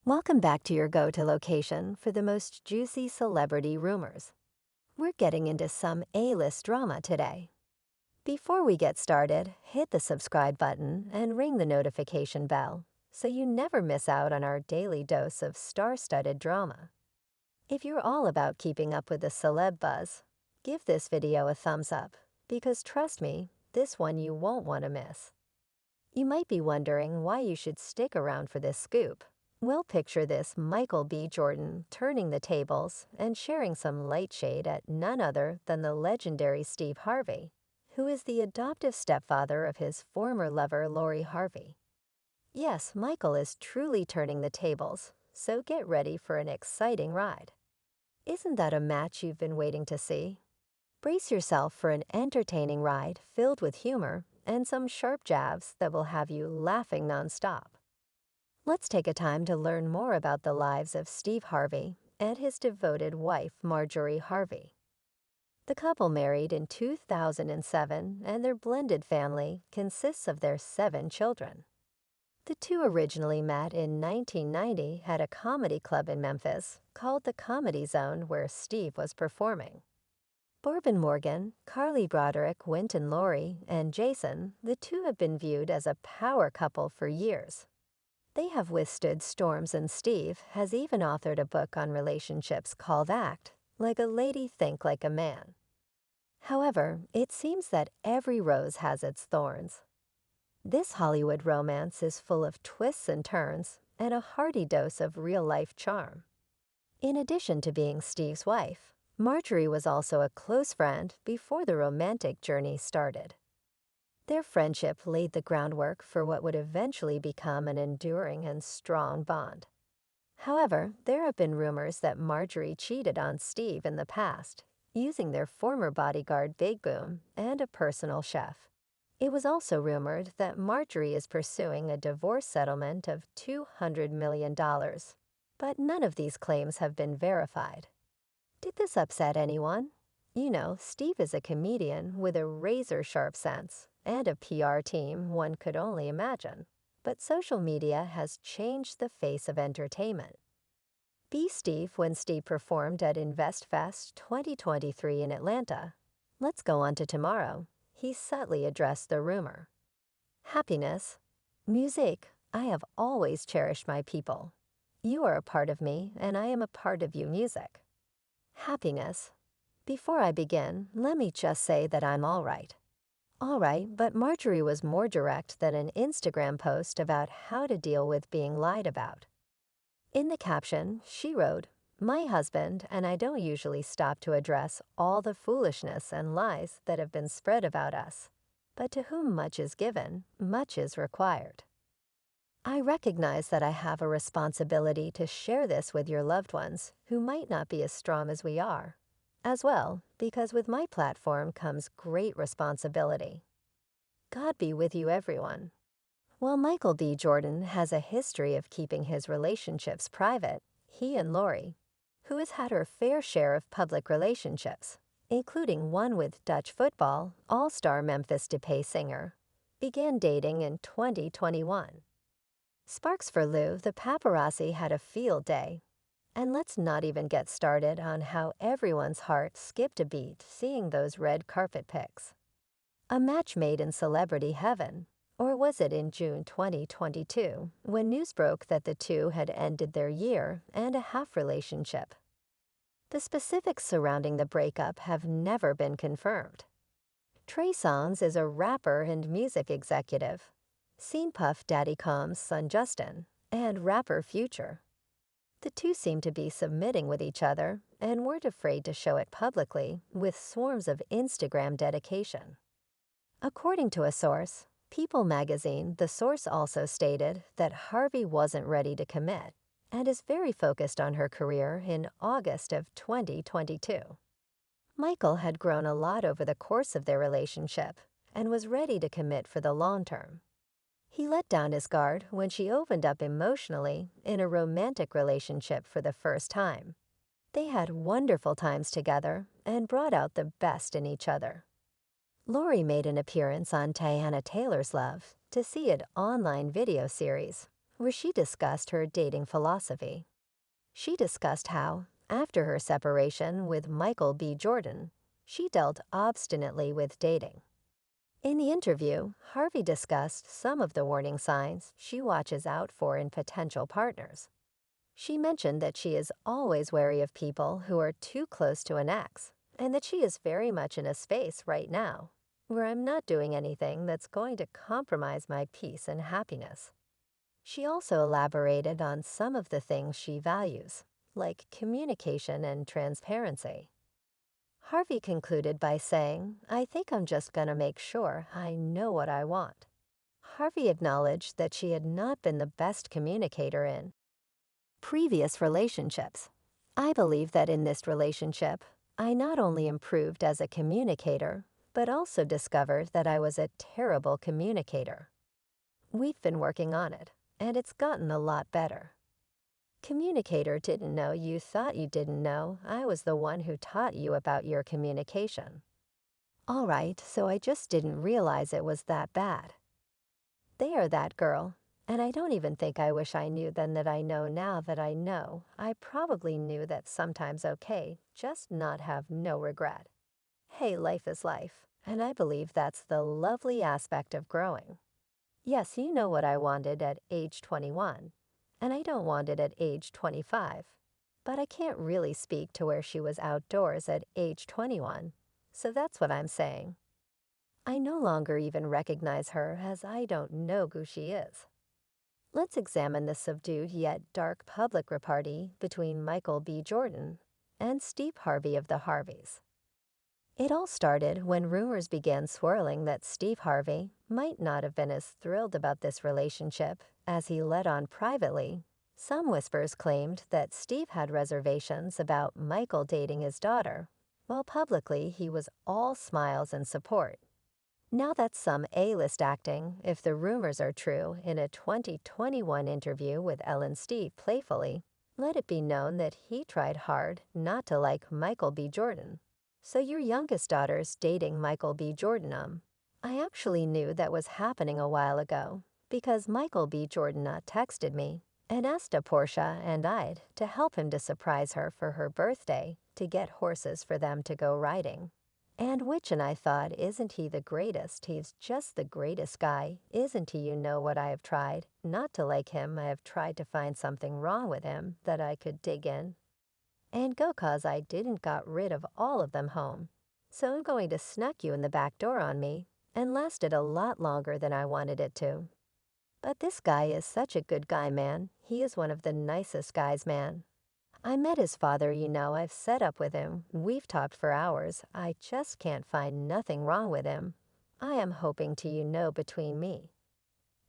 Welcome back to your go-to location for the most juicy celebrity rumors. We're getting into some A-list drama today. Before we get started, hit the subscribe button and ring the notification bell so you never miss out on our daily dose of star-studded drama. If you're all about keeping up with the celeb buzz, give this video a thumbs up because trust me, this one you won't want to miss. You might be wondering why you should stick around for this scoop. Well, picture this Michael B. Jordan turning the tables and sharing some light shade at none other than the legendary Steve Harvey, who is the adoptive stepfather of his former lover Lori Harvey. Yes, Michael is truly turning the tables, so get ready for an exciting ride. Isn't that a match you've been waiting to see? Brace yourself for an entertaining ride filled with humor and some sharp jabs that will have you laughing nonstop. Let's take a time to learn more about the lives of Steve Harvey and his devoted wife, Marjorie Harvey. The couple married in 2007, and their blended family consists of their 7 children. The two originally met in 1990 at a comedy club in Memphis called the Comedy Zone, where Steve was performing. Bourbon Morgan, Carly Broderick, Wynton Laurie, and Jason, the two have been viewed as a power couple for years. They have withstood storms, and Steve has even authored a book on relationships called Act Like a Lady, Think Like a Man. However, it seems that every rose has its thorns. This Hollywood romance is full of twists and turns and a hearty dose of real-life charm. In addition to being Steve's wife, Marjorie was also a close friend before the romantic journey started. Their friendship laid the groundwork for what would eventually become an enduring and strong bond. However, there have been rumors that Marjorie cheated on Steve in the past, using their former bodyguard Big Boom and a personal chef. It was also rumored that Marjorie is pursuing a divorce settlement of $200 million, but none of these claims have been verified. Did this upset anyone? You know, Steve is a comedian with a razor-sharp sense and a PR team one could only imagine. But social media has changed the face of entertainment. Be Steve when Steve performed at InvestFest 2023 in Atlanta. Let's go on to tomorrow. He subtly addressed the rumor. Happiness. Music. I have always cherished my people. You are a part of me, and I am a part of you. Music. Happiness. Before I begin, let me just say that I'm all right. All right, but Marjorie was more direct than an Instagram post about how to deal with being lied about. In the caption, she wrote, "My husband and I don't usually stop to address all the foolishness and lies that have been spread about us, but to whom much is given, much is required. I recognize that I have a responsibility to share this with your loved ones who might not be as strong as we are, as well, because with my platform comes great responsibility. God be with you, everyone." While Michael B. Jordan has a history of keeping his relationships private, he and Lori, who has had her fair share of public relationships, including one with Dutch football all-star Memphis Depay singer, began dating in 2021. Sparks for Lou, the paparazzi had a field day. And let's not even get started on how everyone's heart skipped a beat seeing those red carpet pics. A match made in celebrity heaven, or was it in June 2022, when news broke that the two had ended their year-and-a-half relationship? The specifics surrounding the breakup have never been confirmed. Trey Songz is a rapper and music executive, seen Puff Daddy Combs' son Justin, and rapper Future. The two seemed to be submitting with each other and weren't afraid to show it publicly with swarms of Instagram dedication. According to a source, People magazine, the source also stated that Harvey wasn't ready to commit and is very focused on her career in August of 2022. Michael had grown a lot over the course of their relationship and was ready to commit for the long term. He let down his guard when she opened up emotionally in a romantic relationship for the first time. They had wonderful times together and brought out the best in each other. Lori made an appearance on Teyana Taylor's Love to See It online video series, where she discussed her dating philosophy. She discussed how, after her separation with Michael B. Jordan, she dealt obstinately with dating. In the interview, Harvey discussed some of the warning signs she watches out for in potential partners. She mentioned that she is always wary of people who are too close to an ex, and that she is very much in a space right now where I'm not doing anything that's going to compromise my peace and happiness. She also elaborated on some of the things she values, like communication and transparency. Harvey concluded by saying, "I think I'm just going to make sure I know what I want." Harvey acknowledged that she had not been the best communicator in previous relationships. "I believe that in this relationship, I not only improved as a communicator, but also discovered that I was a terrible communicator. We've been working on it, and it's gotten a lot better." Communicator didn't know you thought you didn't know I was the one who taught you about your communication. All right, so I just didn't realize it was that bad. They are that girl, and I don't even think I wish I knew then that I know now that I know. I probably knew that sometimes okay, just not have no regret. Hey, life is life, and I believe that's the lovely aspect of growing. Yes, you know what I wanted at age 21, and I don't want it at age 25, but I can't really speak to where she was outdoors at age 21, so that's what I'm saying. I no longer even recognize her as I don't know who she is. Let's examine the subdued yet dark public repartee between Michael B. Jordan and Steve Harvey of the Harveys. It all started when rumors began swirling that Steve Harvey might not have been as thrilled about this relationship as he let on privately. Some whispers claimed that Steve had reservations about Michael dating his daughter, while publicly he was all smiles and support. Now that's some A-list acting, if the rumors are true. In a 2021 interview with Ellen, Steve playfully let it be known that he tried hard not to like Michael B. Jordan. "So your youngest daughter's dating Michael B. Jordan. I actually knew that was happening a while ago because Michael B. Jordan texted me and asked Portia and I'd to help him to surprise her for her birthday to get horses for them to go riding. And which and I thought, isn't he the greatest? He's just the greatest guy, isn't he? You know what I have tried? Not to like him, I have tried to find something wrong with him that I could dig in and go 'cause I didn't got rid of all of them home. So I'm going to snuck you in the back door on me, and lasted a lot longer than I wanted it to. But this guy is such a good guy, man. He is one of the nicest guys, man. I met his father, you know, I've set up with him. We've talked for hours. I just can't find nothing wrong with him. I am hoping to you know between me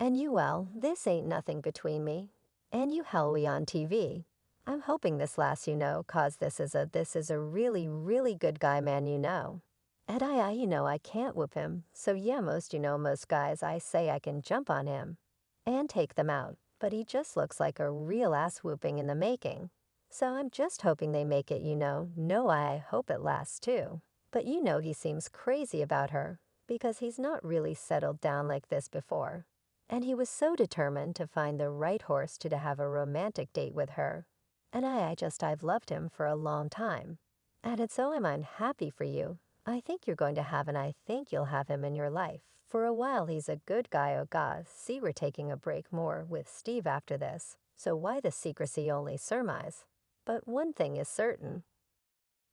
and you, well, this ain't nothing between me and you, hell, we on TV. I'm hoping this lasts, you know, 'cause this is a really, really good guy, man, you know. And you know, I can't whoop him. So yeah, most guys, I say I can jump on him and take them out. But he just looks like a real ass whooping in the making. So I'm just hoping they make it, you know. No, I hope it lasts too. But you know he seems crazy about her because he's not really settled down like this before. And he was so determined to find the right horse to have a romantic date with her. And I've loved him for a long time. And so I'm happy for you. I think you're going to have, and I think you'll have him in your life. For a while, he's a good guy, oh God. See, we're taking a break more with Steve after this. So why the secrecy only surmise? But one thing is certain.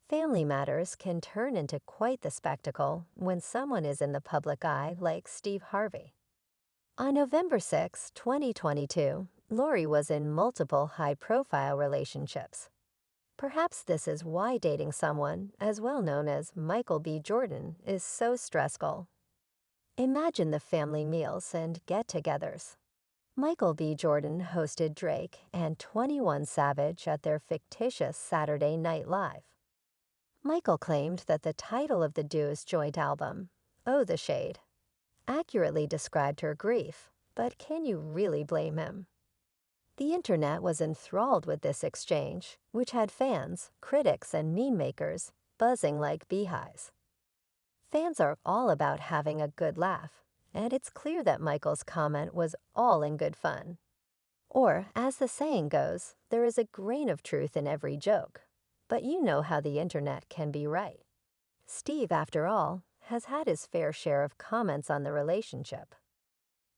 Family matters can turn into quite the spectacle when someone is in the public eye like Steve Harvey. On November 6, 2022, Lori was in multiple high-profile relationships. Perhaps this is why dating someone as well known as Michael B. Jordan is so stressful. Imagine the family meals and get-togethers. Michael B. Jordan hosted Drake and 21 Savage at their fictitious Saturday Night Live. Michael claimed that the title of the duo's joint album, "Oh the Shade," accurately described her grief, but can you really blame him? The internet was enthralled with this exchange, which had fans, critics, and meme makers buzzing like beehives. Fans are all about having a good laugh, and it's clear that Michael's comment was all in good fun. Or, as the saying goes, there is a grain of truth in every joke. But you know how the internet can be right. Steve, after all, has had his fair share of comments on the relationship.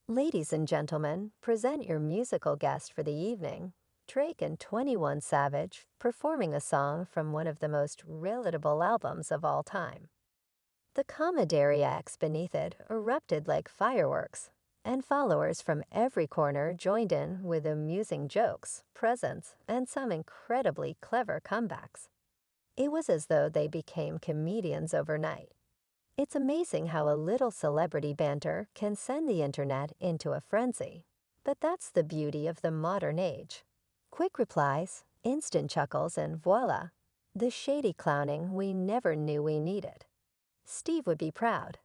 Ladies and gentlemen, present your musical guest for the evening, Drake and 21 Savage, performing a song from one of the most relatable albums of all time. The commodariacs beneath it erupted like fireworks, and followers from every corner joined in with amusing jokes, presents, and some incredibly clever comebacks. It was as though they became comedians overnight. It's amazing how a little celebrity banter can send the internet into a frenzy. But that's the beauty of the modern age. Quick replies, instant chuckles, and voila, the shady clowning we never knew we needed. Steve would be proud.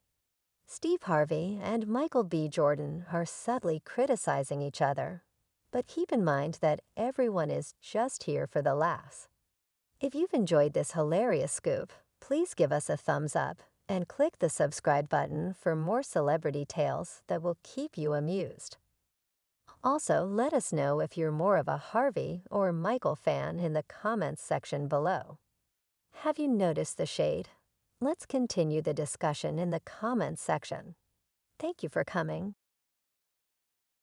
Steve Harvey and Michael B. Jordan are subtly criticizing each other. But keep in mind that everyone is just here for the laughs. If you've enjoyed this hilarious scoop, please give us a thumbs up and click the subscribe button for more celebrity tales that will keep you amused. Also, let us know if you're more of a Harvey or Michael fan in the comments section below. Have you noticed the shade? Let's continue the discussion in the comments section. Thank you for coming.